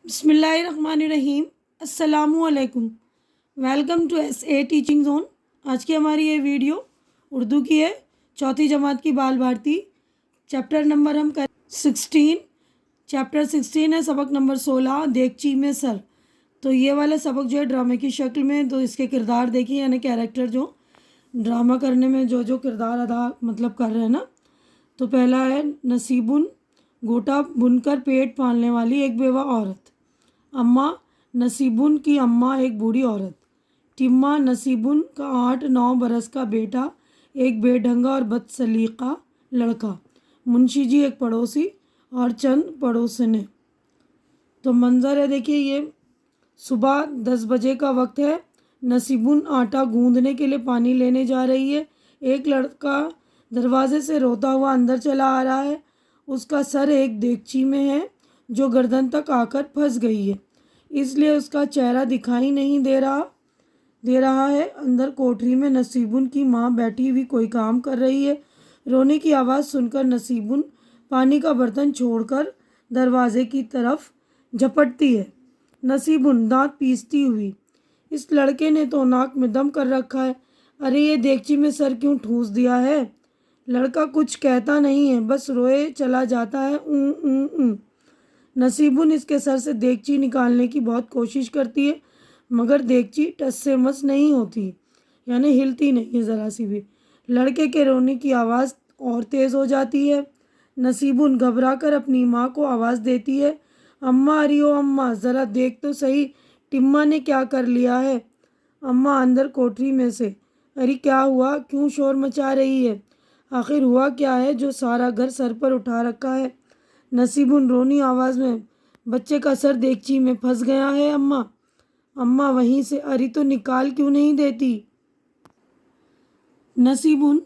بسم اللہ الرحمن الرحیم۔ السلام علیکم۔ Welcome to S A teaching zone. آج کی ہماری یہ ویڈیو اردو کی ہے، چوتھی جماعت کی بال بھارتی۔ چیپٹر نمبر ہم کر 16، چیپٹر 16 ہے، سبق نمبر 16 دیگچی میں سر۔ تو یہ والا سبق جو ہے ڈرامے کی شکل میں، تو اس کے کردار دیکھیں، یعنی کیریکٹر جو ڈرامہ کرنے میں جو کردار ادا کر رہے ہیں نا۔ تو پہلا ہے نصیبن، گوٹا بن کر پیٹ پالنے والی ایک بیوہ عورت۔ اماں، نصیبن کی اماں ایک بوڑھی عورت۔ ٹما، نصیبن کا 8-9 برس کا بیٹا، ایک بے ڈھنگا اور بد سلیقہ لڑکا۔ منشی جی ایک پڑوسی اور چند پڑوسنے۔ تو منظر ہے، دیکھیے، یہ صبح 10 بجے کا وقت ہے۔ نصیبن آٹا گوندنے کے لیے پانی لینے جا رہی ہے۔ ایک لڑکا دروازے سے روتا ہوا اندر چلا آ رہا ہے۔ اس کا سر ایک دیگچی میں ہے جو گردن تک آ کر پھنس گئی ہے، اس لیے اس کا چہرہ دکھائی نہیں دے رہا ہے۔ اندر کوٹری میں نصیبن کی ماں بیٹھی ہوئی کوئی کام کر رہی ہے۔ رونے کی آواز سن کر نصیبن پانی کا برتن چھوڑ کر دروازے کی طرف جھپٹتی ہے۔ نصیبن دانت پیستی ہوئی، اس لڑکے نے تو ناک میں دم کر رکھا ہے، ارے یہ دیگچی میں سر کیوں ٹھونس دیا ہے؟ لڑکا کچھ کہتا نہیں ہے، بس روئے چلا جاتا ہے، اوں اوں اوں۔ نصیبن اس کے سر سے دیگچی نکالنے کی بہت کوشش کرتی ہے، مگر دیگچی ٹس سے مس نہیں ہوتی، یعنی ہلتی نہیں ہے ذرا سی بھی۔ لڑکے کے رونے کی آواز اور تیز ہو جاتی ہے۔ نصیبن گھبرا کر اپنی ماں کو آواز دیتی ہے، اماں، ارے اماں، ذرا دیکھ تو صحیح ٹما نے کیا کر لیا ہے۔ اماں اندر کوٹری میں سے، ارے کیا ہوا، کیوں شور مچا رہی ہے؟ آخر ہوا کیا ہے جو سارا گھر سر پر اٹھا رکھا ہے؟ نصیبن رونی آواز میں، بچے کا سر دیگچی میں پھنس گیا ہے اماں۔ اماں وہیں سے، ارے تو نکال کیوں نہیں دیتی؟ نصیبن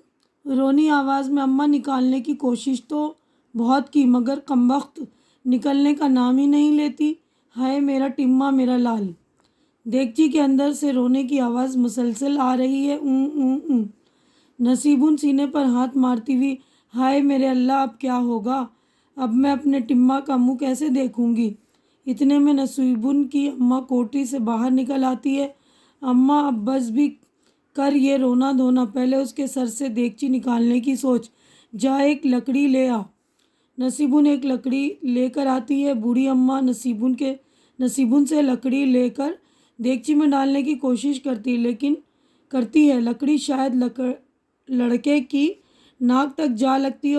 رونی آواز میں، اماں نکالنے کی کوشش تو بہت کی، مگر کمبخت نکلنے کا نام ہی نہیں لیتی، ہائے میرا ٹما، میرا لال۔ دیگچی کے اندر سے رونے کی آواز مسلسل آ رہی ہے، اوں اوں اوں۔ نصیبن سینے پر ہاتھ مارتی ہوئی، ہائے میرے اللہ، اب کیا ہوگا؟ اب میں اپنے ٹما کا منہ کیسے دیکھوں گی؟ اتنے میں نصیبن کی اماں کوٹری سے باہر نکل آتی ہے۔ اماں اب بس بھی کر یہ رونا دھونا، پہلے اس کے سر سے دیگچی نکالنے کی سوچ، جا ایک لکڑی لے آ۔ نصیبن ایک لکڑی لے کر آتی ہے۔ بوڑھی اماں نصیبن سے لکڑی لے کر دیگچی میں ڈالنے کی کوشش کرتی ہے، لکڑی شاید لڑکے کی ناک تک جا لگتی ہے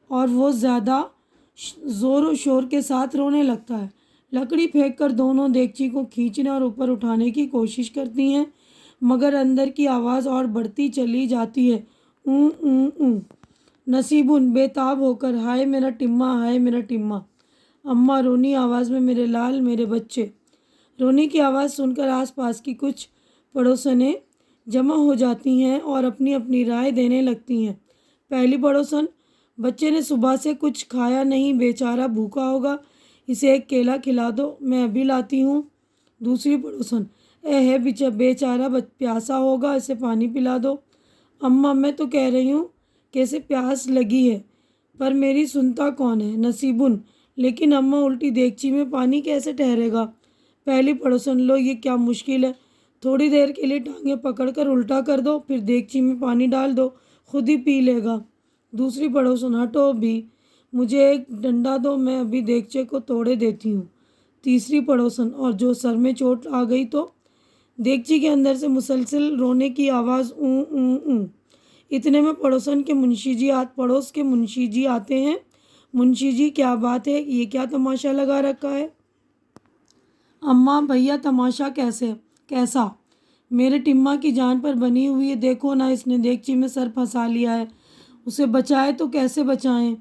اور وہ زیادہ زور و شور کے ساتھ رونے لگتا ہے۔ لکڑی پھینک کر دونوں دیگچی کو کھینچنے اور اوپر اٹھانے کی کوشش کرتی ہیں، مگر اندر کی آواز اور بڑھتی چلی جاتی ہے، اوں اوں اوں۔ نصیبن بے تاب ہو کر، ہائے میرا ٹما، ہائے میرا ٹما۔ اماں رونی آواز میں، میرے لال، میرے بچے۔ رونے کی آواز سن کر آس پاس کی کچھ پڑوسنیں جمع ہو جاتی ہیں اور اپنی اپنی رائے دینے لگتی ہیں۔ پہلی پڑوسن، بچے نے صبح سے کچھ کھایا نہیں، بیچارہ بھوکا ہوگا، اسے ایک کیلا کھلا دو، میں ابھی لاتی ہوں۔ دوسری پڑوسن، اے ہے بیچارہ پیاسا ہوگا، اسے پانی پلا دو۔ اماں، میں تو کہہ رہی ہوں کہ اسے پیاس لگی ہے، پر میری سنتا کون ہے؟ نصیبن، لیکن اماں الٹی دیگچی میں پانی کیسے ٹھہرے گا؟ پہلی پڑوسن، لو یہ کیا مشکل ہے، تھوڑی دیر کے لیے ٹانگیں پکڑ کر الٹا کر دو، پھر دیگچی میں پانی ڈال دو، خود ہی پی لے گا۔ دوسری پڑوسن، ہٹو بھی، مجھے ایک ڈنڈا دو، میں ابھی دیگچے کو توڑے دیتی ہوں۔ تیسری پڑوسن، اور جو سر میں چوٹ آ گئی تو؟ دیگچی کے اندر سے مسلسل رونے کی آواز، اوں اوں اوں۔ اتنے میں پڑوس کے منشی جی آتے ہیں۔ منشی جی، کیا بات ہے، یہ کیا تماشا لگا رکھا ہے؟ اماں، بھیا تماشا کیسا؟ میرے ٹما کی جان پر بنی ہوئی ہے، دیکھو نا، اس نے دیگچی میں سر پھنسا لیا ہے، اسے بچائے تو کیسے بچائیں؟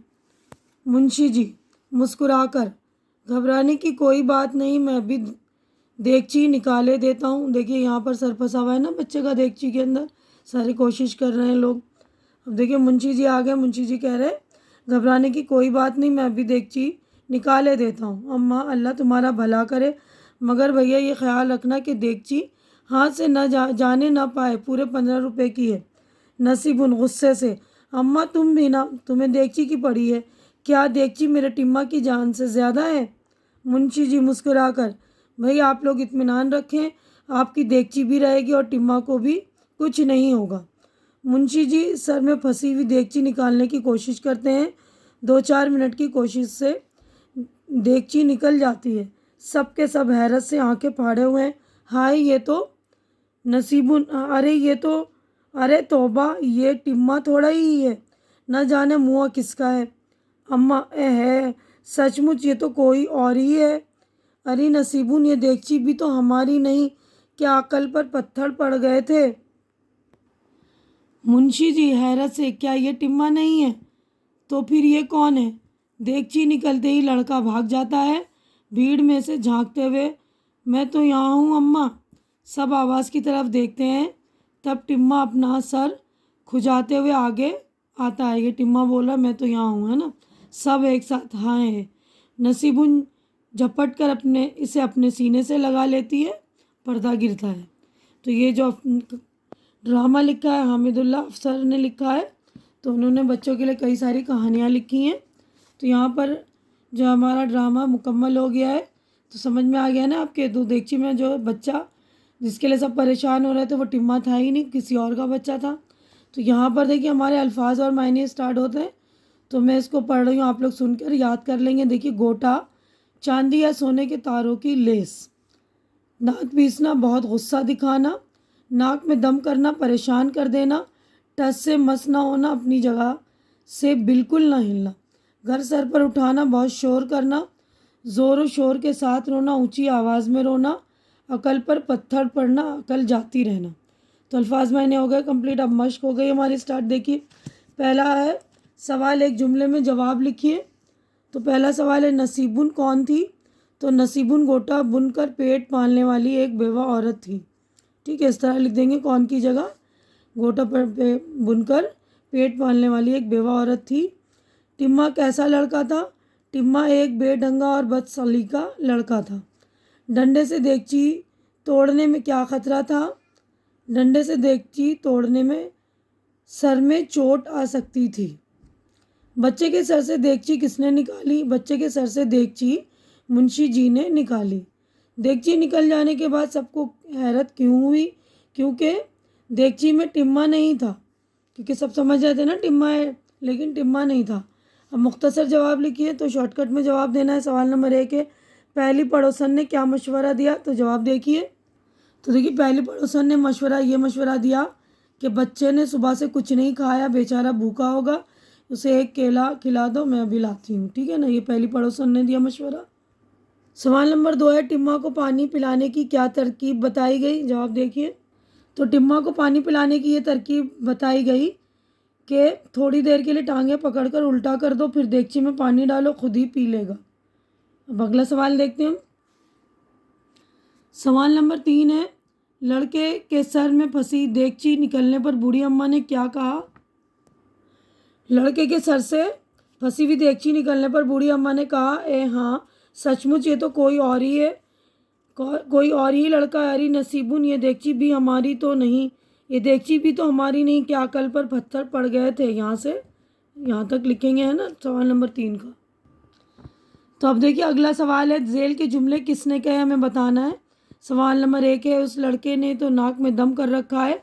منشی جی مسکرا کر، گھبرانے کی کوئی بات نہیں، میں ابھی دیگچی نکالے دیتا ہوں۔ دیکھیے یہاں پر سر پھنسا ہوا ہے نا بچے کا دیگچی کے اندر، ساری کوشش کر رہے ہیں لوگ۔ اب دیکھیے منشی جی آ گئے، منشی جی کہہ رہے، گھبرانے کی کوئی بات نہیں، میں ابھی دیگچی نکالے دیتا ہوں۔ اماں، اللہ تمہارا بھلا کرے، مگر بھیا یہ خیال رکھنا کہ دیگچی ہاتھ سے نہ جانے نہ پائے، پورے 15 روپے کی ہے۔ نصیبن غصے سے، اماں تم بھی نا، تمہیں دیگچی کی پڑی ہے، کیا دیگچی میرے ٹما کی جان سے زیادہ ہے؟ منشی جی مسکرا کر: بھائی آپ لوگ اطمینان رکھیں، آپ کی دیگچی بھی رہے گی اور ٹما کو بھی کچھ نہیں ہوگا۔ منشی جی سر میں پھنسی ہوئی دیگچی نکالنے کی کوشش کرتے ہیں۔ 2-4 منٹ کی کوشش سے دیگچی نکل جاتی ہے۔ سب کے سب حیرت سے آنکھیں پھاڑے ہوئے ہیں۔ ہائے یہ تو نصیبن، ارے توبہ، یہ ٹما تھوڑا ہی ہے، نہ جانے منہ کس کا ہے۔ اماں ہے سچ مچ یہ تو کوئی اور ہی ہے۔ ارے نصیبن، یہ دیگچی بھی تو ہماری نہیں، کیا عقل پر پتھر پڑ گئے تھے؟ منشی جی حیرت سے: کیا یہ ٹما نہیں ہے تو پھر یہ کون ہے؟ دیگچی نکلتے ہی لڑکا بھاگ جاتا ہے بھیڑ میں سے جھانکتے ہوئے: میں تو یہاں ہوں اماں۔ سب آواز کی طرف دیکھتے ہیں، تب ٹما اپنا سر کھجاتے ہوئے آگے آتا ہے۔ یہ ٹما بول رہا میں تو یہاں ہوں، ہے نا؟ سب ایک ساتھ ہاں ہے۔ نصیبن جھپٹ کر اسے اپنے سینے سے لگا لیتی ہے۔ پردہ گرتا ہے۔ تو یہ جو ڈرامہ لکھا ہے حامد اللہ افسر نے لکھا ہے، تو انہوں نے بچوں کے لیے کئی ساری کہانیاں لکھی ہیں۔ تو یہاں پر جو ہمارا ڈرامہ مکمل ہو گیا ہے، تو سمجھ میں آ گیا نا آپ کے دو دیگچی میں جو بچہ جس کے لیے سب پریشان ہو رہے تھے وہ ٹما تھا ہی نہیں، کسی اور کا بچہ تھا۔ تو یہاں پر دیکھیے ہمارے الفاظ اور معنی اسٹارٹ ہوتے ہیں۔ تو میں اس کو پڑھ رہی ہوں، آپ لوگ سن کر یاد کر لیں گے۔ دیکھیے: گوٹا، چاندی یا سونے کے تاروں کی لیس، دانت پیسنا، بہت غصہ دکھانا، ناک میں دم کرنا، پریشان کر دینا، ٹس سے مس نہ ہونا، اپنی جگہ سے بالکل نہ ہلنا، گھر سر پر اٹھانا، بہت شور کرنا، زور و شور کے ساتھ رونا، اونچی آواز میں رونا، عقل پر پتھر پڑنا، عقل جاتی رہنا۔ تو الفاظ معنی ہو گئے کمپلیٹ۔ اب مشق ہو گئی ہماری اسٹارٹ۔ دیکھیے پہلا ہے سوال، ایک جملے میں جواب لکھیے۔ تو پہلا سوال ہے نصیبن کون تھی؟ تو نصیبن گوٹا بن کر پیٹ پالنے والی ایک بیوہ عورت تھی۔ ٹھیک ہے، اس طرح لکھ دیں گے کون کی جگہ، گوٹا بن کر پیٹ پالنے والی ایک بیوہ عورت تھی۔ ٹما کیسا لڑکا تھا؟ ٹما ایک بے ڈھنگا اور بد سلیقہ لڑکا تھا۔ ڈنڈے سے دیگچی توڑنے میں کیا خطرہ تھا؟ ڈنڈے سے دیگچی توڑنے میں سر میں چوٹ آ سکتی تھی۔ بچے کے سر سے دیگچی کس نے نکالی؟ بچے کے سر سے دیگچی منشی جی نے نکالی۔ دیگچی نکل جانے کے بعد سب کو حیرت کیوں ہوئی؟ کیونکہ دیگچی میں ٹما نہیں تھا، کیونکہ سب سمجھ جاتے نا ٹما ہے، لیکن ٹما نہیں تھا۔ اب مختصر جواب لکھیے۔ تو شارٹ کٹ میں جواب دینا ہے۔ سوال نمبر 1 ہے پہلی پڑوسن نے کیا مشورہ دیا؟ تو جواب دیکھیے۔ تو دیکھیے پہلی پڑوسن نے یہ مشورہ دیا کہ بچے نے صبح سے کچھ نہیں کھایا، بیچارہ بھوکا ہوگا، اسے ایک کیلا کھلا دو، میں ابھی لاتی ہوں۔ ٹھیک ہے نا، یہ پہلی پڑوسن نے دیا مشورہ۔ سوال نمبر 2 ہے ٹما کو پانی پلانے کی کیا ترکیب بتائی گئی؟ جواب دیکھیے۔ تو ٹما کو پانی پلانے کی یہ ترکیب بتائی گئی کہ تھوڑی دیر کے لیے ٹانگیں پکڑ کر الٹا کر دو، پھر دیگچی میں پانی ڈالو، خود ہی پی لے گا۔ اب اگلا سوال دیکھتے ہیں ہم۔ سوال نمبر 3 ہے لڑکے کے سر میں پھنسی دیگچی نکلنے پر بوڑھی اماں نے کیا کہا؟ لڑکے کے سر سے پھنسی ہوئی دیگچی نکلنے پر بوڑھی اماں نے کہا: اے ہاں سچ مچ یہ تو کوئی اور ہی ہے، کوئی اور ہی لڑکا ہے۔ اری نصیبن، یہ دیگچی بھی ہماری تو نہیں، یہ دیگچی بھی تو ہماری نہیں، کیا عقل پر پتھر پڑ گئے تھے؟ یہاں سے یہاں تک لکھیں گے، ہے نا، سوال نمبر 3 کا۔ تو اب دیکھیے اگلا سوال ہے ذیل کے جملے کس نے کہے ہمیں بتانا ہے۔ سوال نمبر 1 ہے اس لڑکے نے تو ناک میں دم کر رکھا ہے۔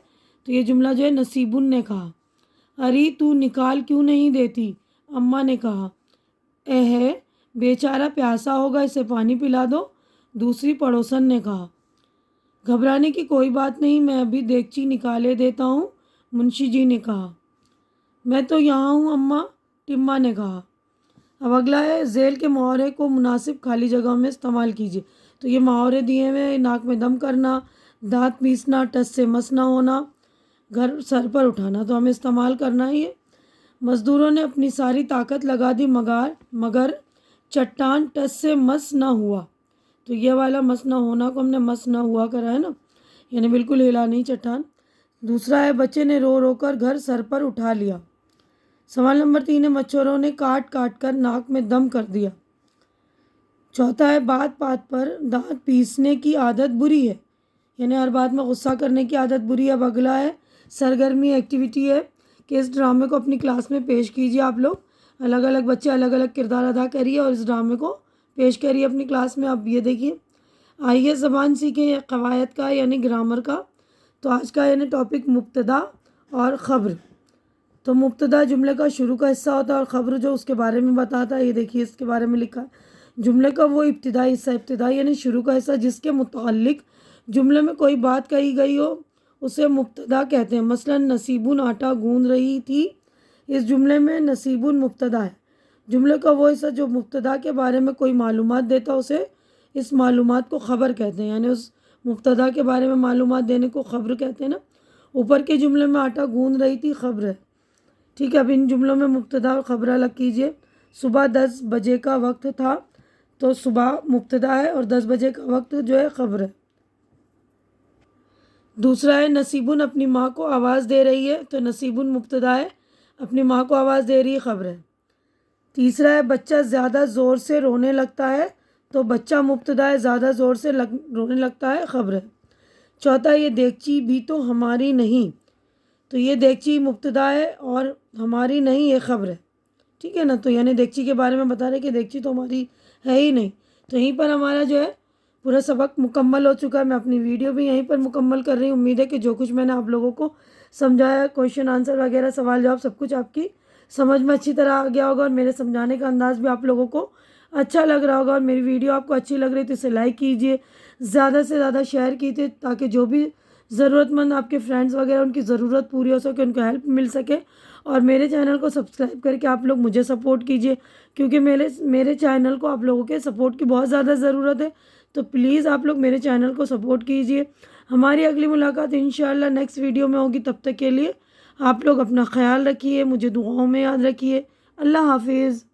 تو یہ جملہ جو ہے نصیبن نے کہا۔ اری تو نکال کیوں نہیں دیتی؟ اماں نے کہا۔ ہے بیچارہ پیاسا ہوگا، اسے پانی پلا دو، دوسری پڑوسن نے کہا۔ گھبرانے کی کوئی بات نہیں، میں ابھی دیگچی نکالے دیتا ہوں، منشی جی نے کہا۔ میں تو یہاں ہوں اماں، ٹما نے کہا۔ اب اگلا ہے ذیل کے محاورے کو مناسب خالی جگہوں میں استعمال کیجیے۔ تو یہ محاورے دیے ہوئے ناک میں دم کرنا، دانت پیسنا، ٹس سے مس نہ ہونا، گھر سر پر اٹھانا، تو ہمیں استعمال کرنا ہی ہے۔ مزدوروں نے اپنی ساری طاقت لگا دی مگر چٹان ٹس سے مس نہ ہوا۔ تو یہ والا مس نہ ہونا کو ہم نے مس نہ ہوا کرا ہے نا، یعنی بالکل ہلا نہیں چٹان۔ دوسرا ہے بچے نے رو رو کر گھر سر پر اٹھا لیا۔ سوال نمبر 3 ہے مچھروں نے کاٹ کاٹ کر ناک میں دم کر دیا۔ چوتھا ہے بات بات پر دانت پیسنے کی عادت بری ہے، یعنی ہر بات میں غصہ کرنے کی عادت بری ہے۔ اب اگلا ہے سرگرمی ایکٹیویٹی ہے کہ اس ڈرامے کو اپنی کلاس میں پیش کیجیے۔ آپ لوگ الگ الگ بچے الگ الگ کردار ادا کریے اور اس ڈرامے کو پیش کری اپنی کلاس میں. اب یہ دیکھیے آئیے زبان سیکھیں قواعد کا یعنی گرامر کا. تو آج کا یعنی ٹاپک مبتدا اور خبر. تو مبتدا جملے کا شروع کا حصہ ہوتا ہے اور خبر جو اس کے بارے میں بتاتا ہے. یہ دیکھیے اس کے بارے میں لکھا ہے جملے کا وہ ابتدائی حصہ. ابتدائی یعنی شروع کا حصہ جس کے متعلق جملے میں کوئی بات کہی گئی ہو اسے مبتدا کہتے ہیں. مثلا نصیبن آٹا گوندھ رہی تھی. اس جملے میں نصیبن مبتدا ہے. جملے کا وہ حصہ جو مبتدا کے بارے میں کوئی معلومات دیتا اسے اس معلومات کو خبر کہتے ہیں. یعنی اس مبتدا کے بارے میں معلومات دینے کو خبر کہتے ہیں نا. اوپر کے جملے میں آٹا گوندھ رہی تھی خبر ہے. ٹھیک ہے. اب ان جملوں میں مبتدا اور خبر الگ کیجیے. صبح 10 بجے کا وقت تھا تو صبح مبتدا ہے اور 10 بجے کا وقت جو ہے خبر ہے. دوسرا ہے نصیبن اپنی ماں کو آواز دے رہی ہے تو نصیبن مبتدا ہے اپنی ماں کو آواز دے رہی ہے خبر ہے. تیسرا ہے بچہ زیادہ زور سے رونے لگتا ہے تو بچہ مبتدا ہے زیادہ زور سے رونے لگتا ہے خبر ہے. چوتھا یہ دیگچی بھی تو ہماری نہیں تو یہ دیگچی مبتدا ہے اور ہماری نہیں یہ خبر ہے. ٹھیک ہے نا. تو یعنی دیگچی کے بارے میں بتا رہے کہ دیگچی تو ہماری ہے ہی نہیں. تو یہیں پر ہمارا جو ہے پورا سبق مکمل ہو چکا ہے. میں اپنی ویڈیو بھی یہیں پر مکمل کر رہی ہوں. امید ہے کہ جو کچھ میں نے آپ لوگوں کو سمجھایا کویشچن آنسر وغیرہ سوال جواب سب کچھ آپ کی سمجھ میں اچھی طرح آ گیا ہوگا اور میرے سمجھانے کا انداز بھی آپ لوگوں کو اچھا لگ رہا ہوگا. اور میری ویڈیو آپ کو اچھی لگ رہی تو اسے لائک کیجیے, زیادہ سے زیادہ شیئر کیجیے تاکہ جو بھی ضرورت مند آپ کے فرینڈس وغیرہ ان کی ضرورت پوری ہو سکے, ان کو ہیلپ مل سکے. اور میرے چینل کو سبسکرائب کر کے آپ لوگ مجھے سپورٹ کیجیے کیونکہ میرے چینل کو آپ لوگوں کے سپورٹ کی بہت زیادہ ضرورت ہے. تو پلیز آپ لوگ میرے چینل کو سپورٹ کیجیے. ہماری اگلی ملاقات انشاءاللہ نیکسٹ ویڈیو میں ہوگی. تب تک کے لیے آپ لوگ اپنا خیال رکھیے, مجھے دعاؤں میں یاد رکھیے. اللہ حافظ.